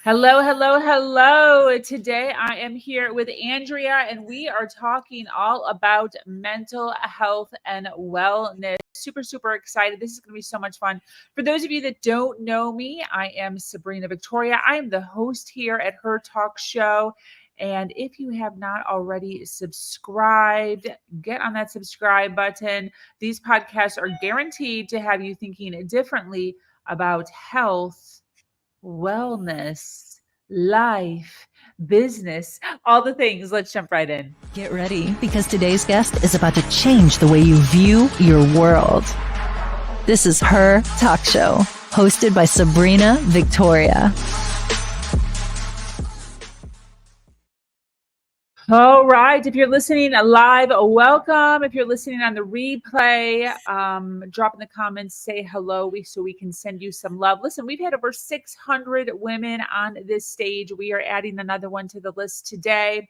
Hello, hello, hello. Today I am here with Andrea, and we are talking all about mental health and wellness. Super, super excited. This is going to be so much fun. For those of you that don't know me, I am Sabrina Victoria. I am the host here at Her Talk Show. And if you have not already subscribed, get on that subscribe button. These podcasts are guaranteed to have you thinking differently about health, wellness, life, business, all the things. Let's jump right in. Get ready because today's guest is about to change the way you view your world. This is Her Talk Show, hosted by Sabrina Victoria. All right. If you're listening live, welcome. If you're listening on the replay, drop in the comments, say hello so we can send you some love. Listen, we've had over 600 women on this stage. We are adding another one to the list today.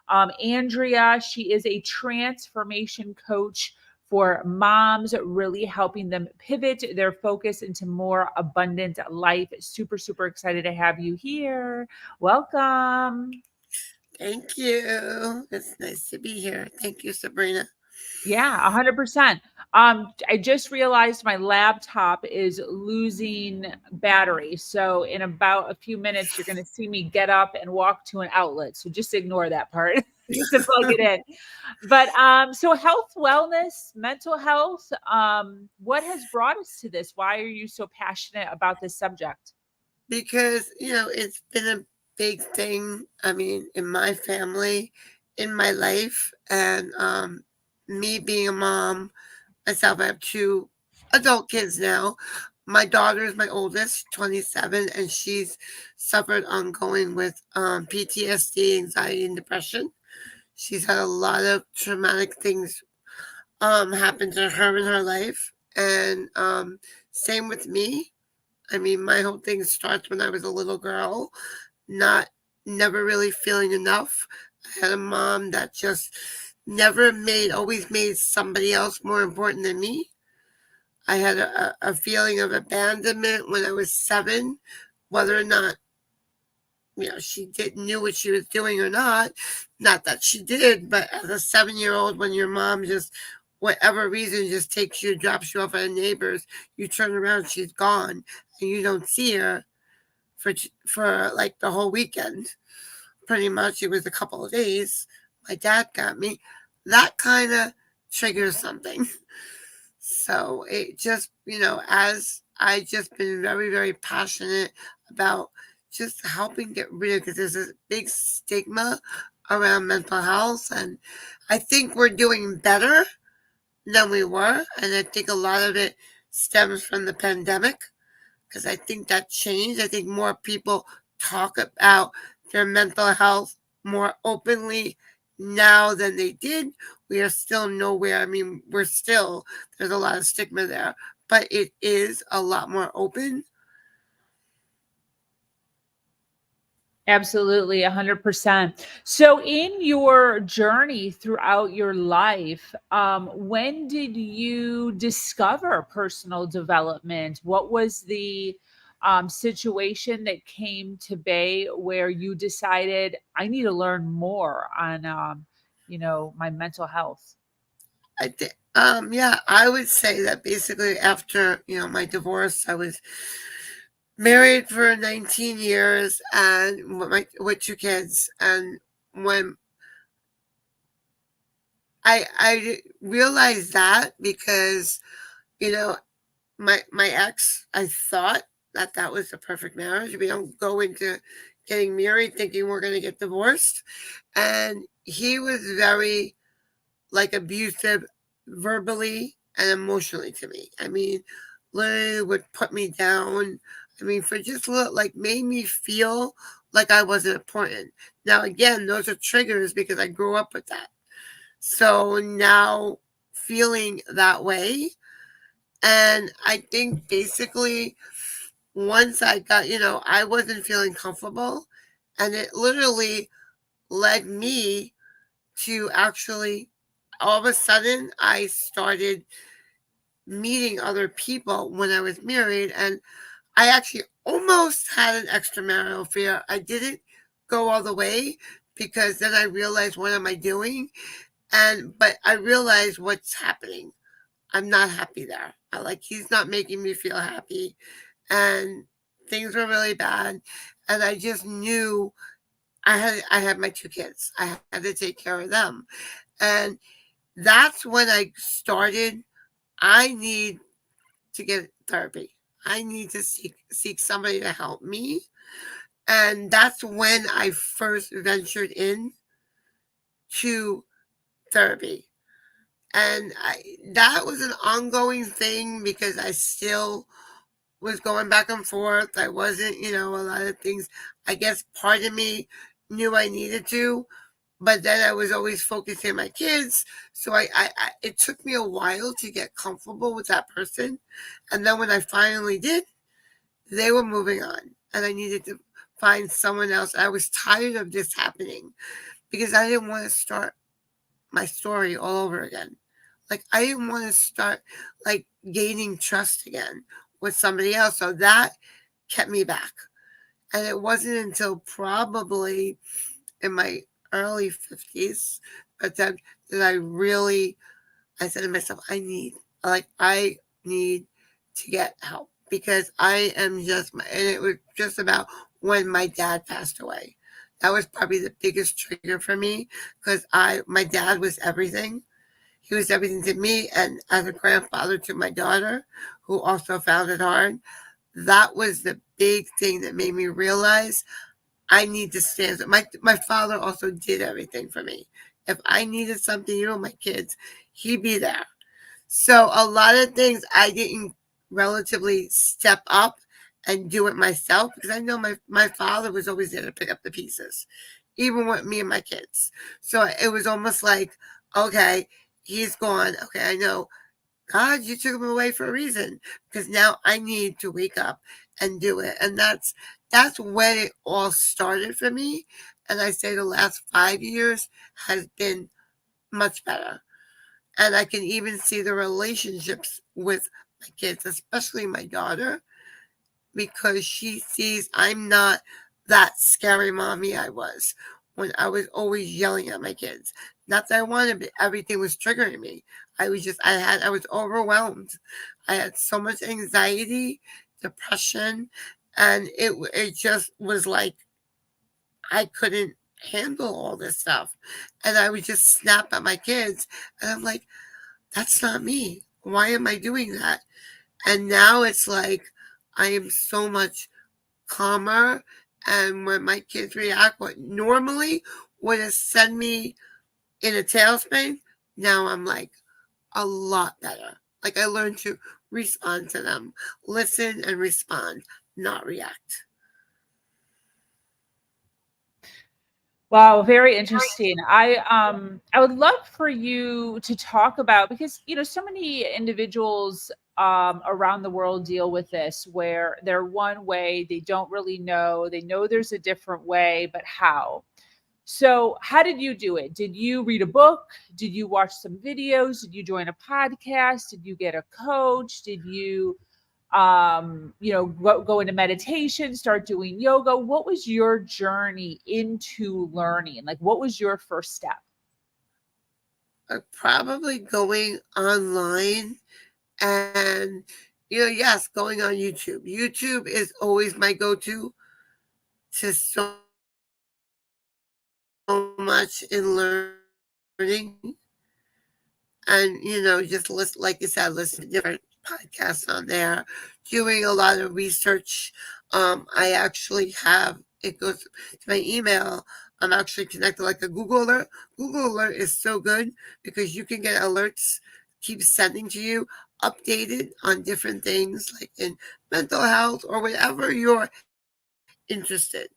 Andrea, she is a transformation coach for moms, really helping them pivot their focus into more abundant life. Super, super excited to have you here. Welcome. Thank you. It's nice to be here. Thank you, Sabrina. Yeah, 100%. I just realized my laptop is losing battery. So in about a few minutes, you're going to see me get up and walk to an outlet. So just ignore that part just to plug it in. But so health, wellness, mental health, what has brought us to this? Why are you so passionate about this subject? Because, it's been a big thing, in my family, in my life. And me being a mom, myself, I have two adult kids now. My daughter is my oldest, 27, and she's suffered ongoing with PTSD, anxiety, and depression. She's had a lot of traumatic things happen to her in her life. And same with me. My whole thing starts when I was a little girl, never really feeling enough. I had a mom that just always made somebody else more important than me. I had a feeling of abandonment when I was 7, whether or not, she knew what she was doing or not. Not that she did, but as a 7-year-old, when your mom just, whatever reason, just takes you, drops you off at a neighbor's, you turn around, she's gone, and you don't see her for like the whole weekend. Pretty much, it was a couple of days. My dad got me. That kind of triggers something. So it just, as I just been very, very passionate about just helping get rid of, because there's a big stigma around mental health, and I think we're doing better than we were, and I think a lot of it stems from the pandemic, because I think that changed. I think more people talk about their mental health more openly now than they did. We are still nowhere. There's a lot of stigma there, but it is a lot more open. Absolutely, 100%. So, in your journey throughout your life, when did you discover personal development? What was the situation that came to be where you decided I need to learn more on, my mental health? I think, yeah, I would say that basically after, my divorce, I was married for 19 years and with 2 kids. And when I realized that, because, my ex, I thought that was the perfect marriage. We don't go into getting married thinking we're going to get divorced. And he was very, like, abusive verbally and emotionally to me. Literally would put me down. For just made me feel like I wasn't important. Now, again, those are triggers because I grew up with that. So now feeling that way, and I think basically once I got, I wasn't feeling comfortable, and it literally led me to actually, all of a sudden, I started meeting other people when I was married, and I actually almost had an extramarital affair. I didn't go all the way because then I realized, what am I doing? But I realized what's happening. I'm not happy there. He's not making me feel happy, and things were really bad. And I just knew I had my two kids. I had to take care of them, and that's when I started. I need to get therapy. I need to seek somebody to help me, and that's when I first ventured in to therapy. And that was an ongoing thing because I still was going back and forth. I wasn't, a lot of things. I guess part of me knew I needed to, but then I was always focusing on my kids. So it took me a while to get comfortable with that person. And then when I finally did, they were moving on, and I needed to find someone else. I was tired of this happening because I didn't want to start my story all over again. I didn't want to start gaining trust again with somebody else. So that kept me back. And it wasn't until probably in my early 50s that I really, I said to myself, I need to get help because I am and it was just about when my dad passed away. That was probably the biggest trigger for me because my dad was everything. He was everything to me, and as a grandfather to my daughter, who also found it hard. That was the big thing that made me realize I need to stand. My father also did everything for me. If I needed something, my kids, he'd be there. So a lot of things I didn't relatively step up and do it myself because I know my father was always there to pick up the pieces, even with me and my kids. So it was almost like, okay, he's gone. Okay, I know, God, you took him away for a reason because now I need to wake up and do it. And that's when it all started for me. And I say the last 5 years has been much better. And I can even see the relationships with my kids, especially my daughter, because she sees I'm not that scary mommy I was when I was always yelling at my kids. Not that I wanted, but everything was triggering me. I was overwhelmed. I had so much anxiety, depression, and it just was like I couldn't handle all this stuff. And I would just snap at my kids, and I'm like, that's not me. Why am I doing that? And now it's like I am so much calmer. And when my kids react, what normally would have sent me in a tailspin, now I'm like a lot better. I learned to respond to them, listen and respond, not react. Wow, very interesting. I would love for you to talk about, because so many individuals around the world deal with this where they're one way, they don't really know. They know there's a different way, but how? So, how did you do it? Did you read a book? Did you watch some videos? Did you join a podcast? Did you get a coach? Did you go into meditation, start doing yoga? What was your journey into learning? Like, what was your first step? Probably going online and, yes, going on YouTube. YouTube is always my go to so much in learning. And just listen, like you said, listen to different podcasts on there, doing a lot of research. I actually have it goes to my email. I'm actually connected like a Google alert. Google alert is so good because you can get alerts keep sending to you updated on different things like in mental health or whatever you're interested,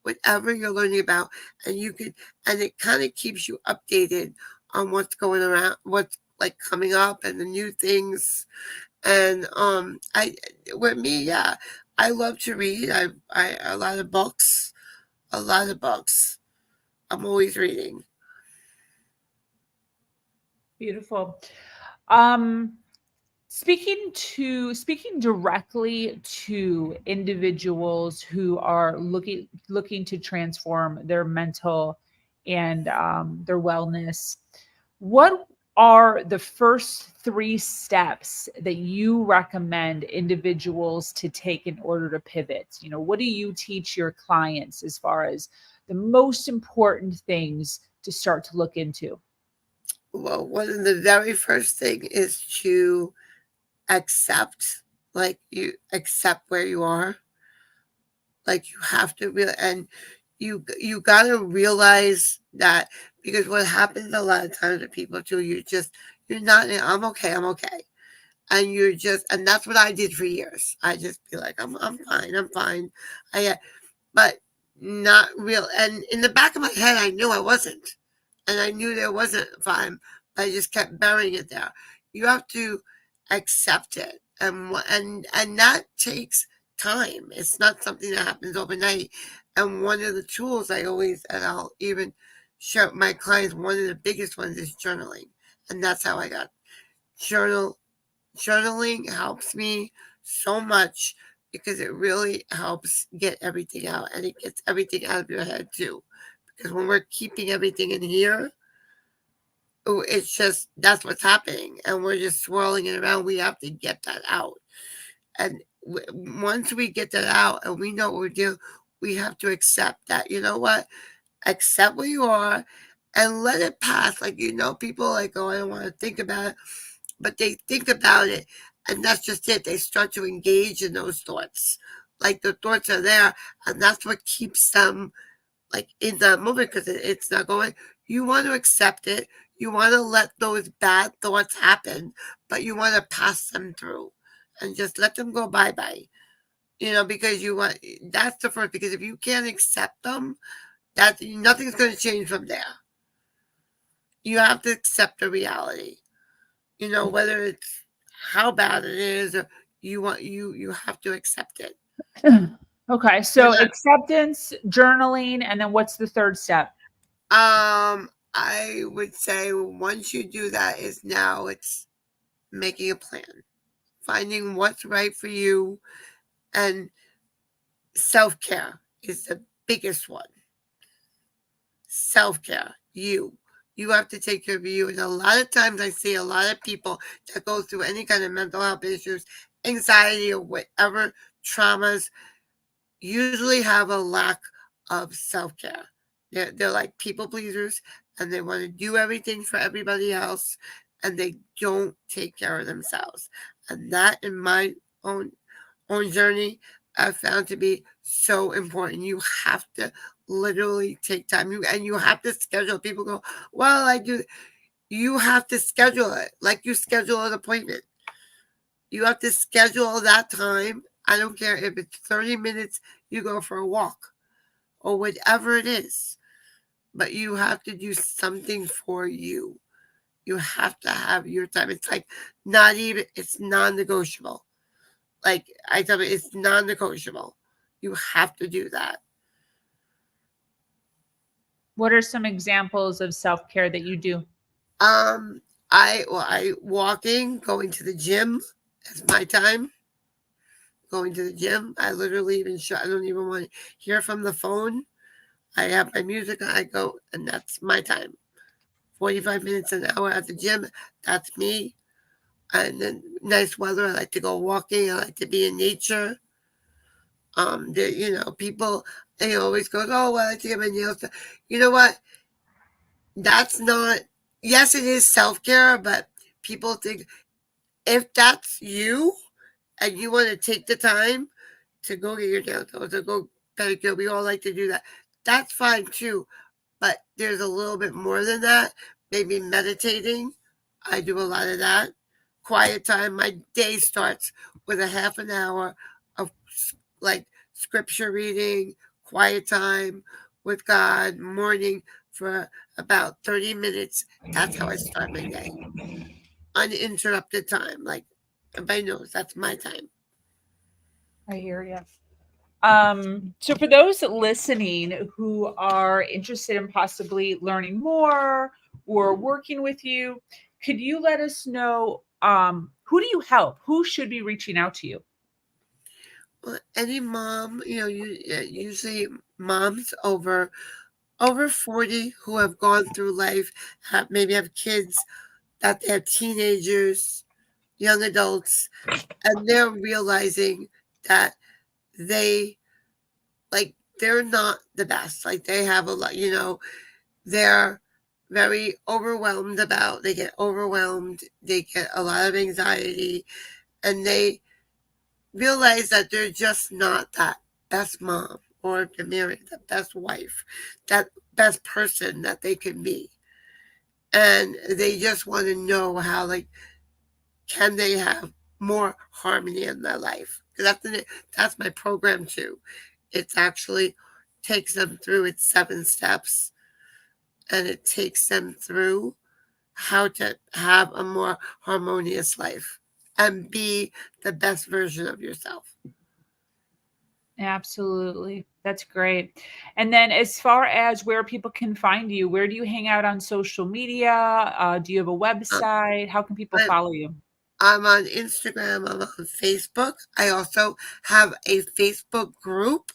whatever you're learning about, and you can, and it kind of keeps you updated on what's going around, what's like coming up and the new things. And I with me, yeah, I love to read. I a lot of books, a lot of books. I'm always reading. Beautiful. Um, Speaking directly to individuals who are looking to transform their mental and their wellness, what are the first three steps that you recommend individuals to take in order to pivot? You know, what do you teach your clients as far as the most important things to start to look into? Well, one of the very first thing is to accept, like you accept where you are. Like you have to real and you gotta realize that, because what happens a lot of times to people too, you're not, I'm okay. And you're just, and that's what I did for years. I just be like, I'm fine. I but not real. And in the back of my head, I knew I wasn't, and I knew there wasn't fine, but I just kept burying it there. You have to accept it, and that takes time. It's not something that happens overnight. And one of the tools I always, and I'll even share with my clients, one of the biggest ones is journaling, and that's how I got journal. Journaling helps me so much because it really helps get everything out, and it gets everything out of your head too. Because when we're keeping everything in here, it's just, that's what's happening, and we're just swirling it around. We have to get that out. And once we get that out and we know what we're doing, we have to accept that, you know what? Accept where you are and let it pass. Like, people like, oh, I don't want to think about it. But they think about it, and that's just it. They start to engage in those thoughts. Like the thoughts are there, and that's what keeps them like in that moment, because it's not going. You want to accept it. You want to let those bad thoughts happen, but you want to pass them through and just let them go bye bye. Because that's the first. Because if you can't accept them, that nothing's going to change from there. You have to accept the reality. Whether it's how bad it is, or you have to accept it. Okay, so acceptance, journaling, and then what's the third step? I would say once you do that, is now it's making a plan, finding what's right for you, and self-care is the biggest one. Self-care, you have to take care of you. And a lot of times I see a lot of people that go through any kind of mental health issues, anxiety, or whatever traumas, usually have a lack of self-care. They're like people pleasers, and they want to do everything for everybody else, and they don't take care of themselves. And that, in my own journey, I've found to be so important. You have to literally take time. You have to schedule. People go, well, I do. You have to schedule it like you schedule an appointment. You have to schedule that time. I don't care if it's 30 minutes, you go for a walk or whatever it is. But you have to do something for you. You have to have your time. It's like it's non-negotiable. Like I tell you, it's non-negotiable. You have to do that. What are some examples of self-care that you do? I walking, going to the gym is my time. Going to the gym, I literally I don't even want to hear from the phone. I have my music, I go, and that's my time. 45 minutes, an hour at the gym, that's me. And then nice weather, I like to go walking. I like to be in nature. People, they always go, oh, well, I like to get my nails done. You know what? That's not, yes, it is self-care, but people think if that's you and you want to take the time to go get your nails done, to go pedicure, we all like to do that. That's fine too. But there's a little bit more than that. Maybe meditating. I do a lot of that. Quiet time. My day starts with a half an hour of like scripture reading, quiet time with God, morning for about 30 minutes. That's how I start my day. Uninterrupted time. Like everybody knows that's my time. I hear you. So for those listening who are interested in possibly learning more or working with you, could you let us know who do you help? Who should be reaching out to you? Well, any mom, usually moms over 40 who have gone through life, maybe have kids, that they have teenagers, young adults, and they're realizing that they they're not the best. Like they have a lot, they're very overwhelmed they get overwhelmed, they get a lot of anxiety, and they realize that they're just not that best mom or the married, the best wife, that best person that they can be. And they just want to know how, can they have more harmony in their life? Because that's my program too. It's actually takes them through its 7 steps, and it takes them through how to have a more harmonious life and be the best version of yourself. Absolutely. That's great. And then as far as where people can find you, where do you hang out on social media? Do you have a Um, website? How can people I'm, follow you? I'm on Instagram. I'm on Facebook. I also have a Facebook group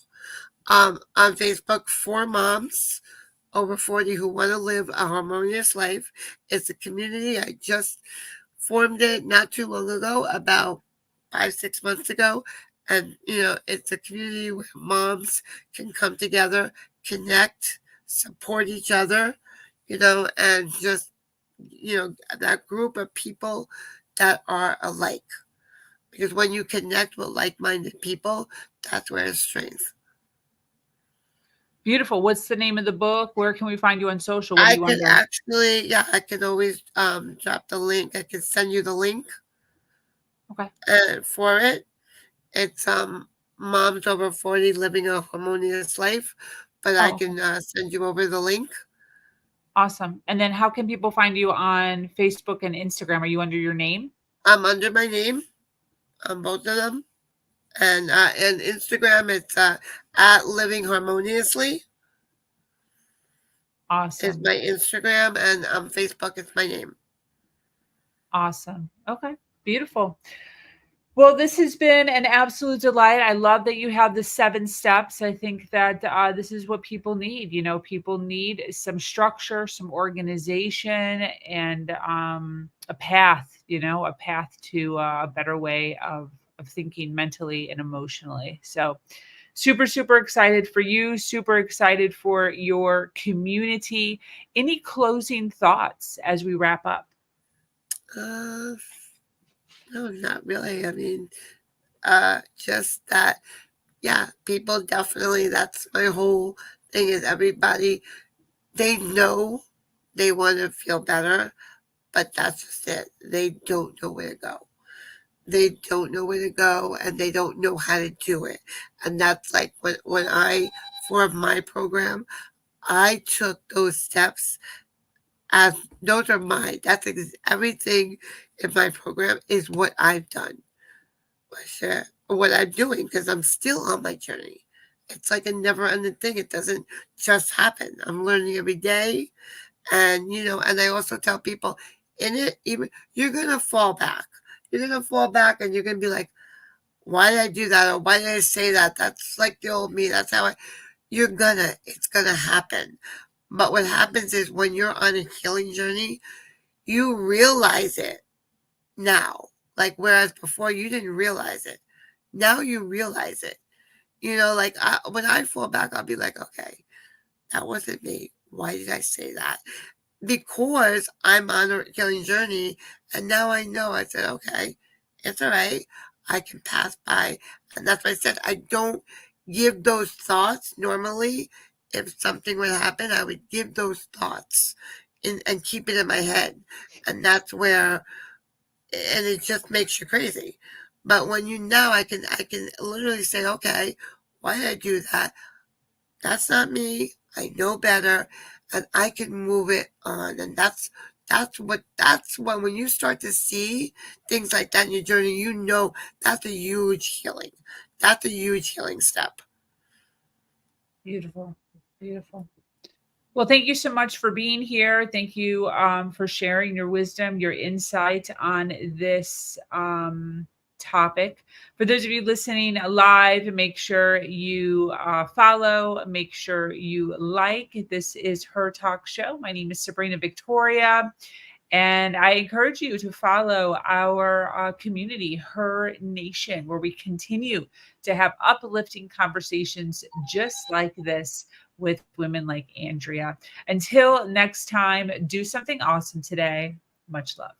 on Facebook for moms over 40 who want to live a harmonious life. It's a community. I just formed it not too long ago, about 5, 6 months ago. And, it's a community where moms can come together, connect, support each other, and just, that group of people that are alike. Because when you connect with like minded people, that's where it's strength. Beautiful. What's the name of the book? Where can we find you on social? What are I you can under? actually, yeah, I can always drop the link. I can send you the link Okay. for it. It's Moms Over 40 Living a Harmonious Life, but I Oh, okay. can send you over the link. Awesome. And then how can people find you on Facebook and Instagram? Are you under your name? I'm under my name on both of them, and Instagram it's at Living Harmoniously is Awesome. my Instagram, and Facebook is my name. Awesome. Okay. Beautiful. Well, this has been an absolute delight. I love that you have the 7 steps. I think that this is what people need. People need some structure, some organization, and a path. A path to a better way of thinking mentally and emotionally. So, super, super excited for you. Super excited for your community. Any closing thoughts as we wrap up? Uh, no, not really. I mean, just that, yeah, people definitely, that's my whole thing is everybody, they know they want to feel better, but that's just it. They don't know where to go. They don't know where to go, and they don't know how to do it. And that's like when I formed my program, I took those steps as those are mine. Everything in my program is what I've done. I share what I'm doing because I'm still on my journey. It's like a never ending thing. It doesn't just happen. I'm learning every day. And, and I also tell people in it, even you're going to fall back. You're going to fall back and you're going to be like, why did I do that? Or why did I say that? That's like the old me. It's going to happen. But what happens is when you're on a healing journey, you realize it now. Like, whereas before you didn't realize it. Now you realize it. When I fall back, I'll be like, okay, that wasn't me. Why did I say that? Because I'm on a healing journey, and now I know. I said, okay, it's all right. I can pass by. And that's why I said I don't give those thoughts normally. If something would happen, I would give those thoughts and keep it in my head. And that's where, and it just makes you crazy. But when I can literally say, okay, why did I do that? That's not me. I know better, and I can move it on. And that's when you start to see things like that in your journey, that's a huge healing. That's a huge healing step. Beautiful. Beautiful. Well, thank you so much for being here. Thank you for sharing your wisdom, your insight on this topic. For those of you listening live, make sure you follow, make sure you like. This is Her Talk Show. My name is Sabrina Victoria. And I encourage you to follow our community, Her Nation, where we continue to have uplifting conversations just like this with women like Andrea. Until next time, do something awesome today. Much love.